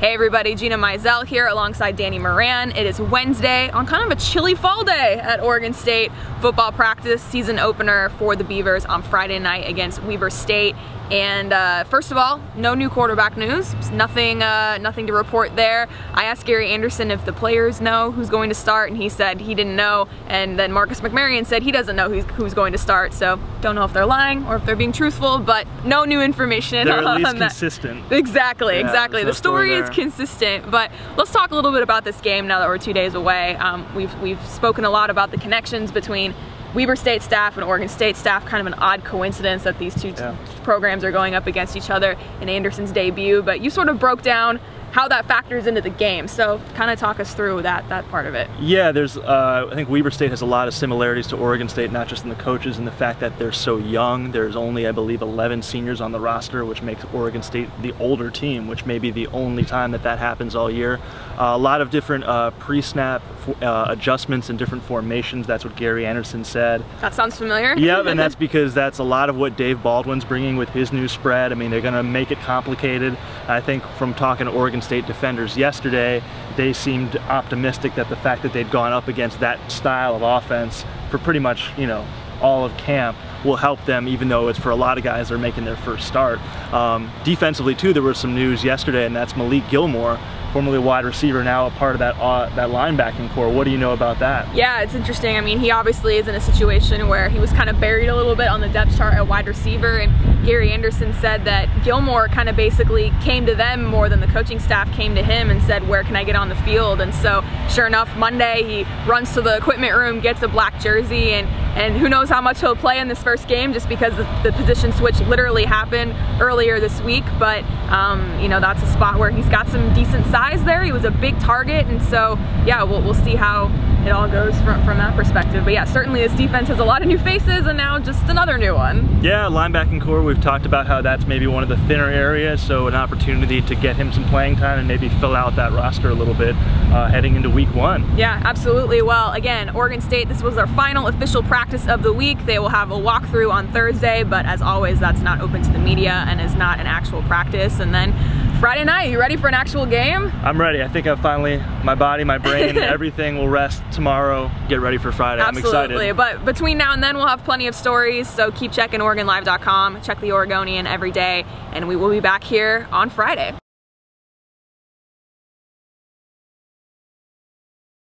Hey everybody, Gina Mizell here alongside Moran. It is Wednesday on kind of a chilly fall day at Oregon State. Football practice, season opener for the Beavers on Friday night against Weber State. And first of all, no new quarterback news. Nothing to report there. I asked Gary Anderson if the players know who's going to start, and he said he didn't know. And then Marcus McMarion said he doesn't know who's going to start. So don't know if they're lying or if they're being truthful, but no new information. They're at least consistent. Exactly, yeah, exactly. The story is consistent. But let's talk a little bit about this game now that we're 2 days away. We've spoken a lot about the connections between Weber State staff and Oregon State staff. Kind of an odd coincidence that these two programs are going up against each other in Anderson's debut, but you sort of broke down how that factors into the game. So kind of talk us through that part of it. Yeah, I think Weber State has a lot of similarities to Oregon State, not just in the coaches and the fact that they're so young. There's only, I believe, 11 seniors on the roster, which makes Oregon State the older team, which may be the only time that happens all year. A lot of different pre-snap adjustments and different formations. That's what Gary Anderson said. That sounds familiar. Yep, and that's because that's a lot of what Dave Baldwin's bringing with his new spread. I mean, they're going to make it complicated. I think from talking to Oregon State defenders yesterday, they seemed optimistic that the fact that they'd gone up against that style of offense for pretty much, all of camp will help them, even though it's for a lot of guys that are making their first start. Defensively too, there was some news yesterday, and that's Malik Gilmore, formerly a wide receiver, now a part of that linebacking core. What do you know about that? Yeah, it's interesting. I mean, he obviously is in a situation where he was kind of buried a little bit on the depth chart at wide receiver, and Gary Anderson said that Gilmore kind of basically came to them more than the coaching staff came to him and said, where can I get on the field? And so sure enough, Monday he runs to the equipment room, gets a black jersey, and who knows how much he'll play in this first game, just because the position switch literally happened earlier this week. But that's a spot where he's got some decent size there. He was a big target, and so yeah, we'll see how it all goes from that perspective. But yeah, certainly this defense has a lot of new faces, and now just another new one. Yeah, linebacking core, we've talked about how that's maybe one of the thinner areas, so an opportunity to get him some playing time and maybe fill out that roster a little bit heading into week 1. Yeah, absolutely. Well, again, Oregon State, this was their final official practice of the week. They will have a walkthrough on Thursday, but as always, that's not open to the media and is not an actual practice. And then Friday night, you ready for an actual game? I'm ready. I think my body, my brain, everything will rest tomorrow, get ready for Friday. Absolutely. I'm excited. But between now and then, we'll have plenty of stories, so keep checking OregonLive.com, check the Oregonian every day, and we will be back here on Friday.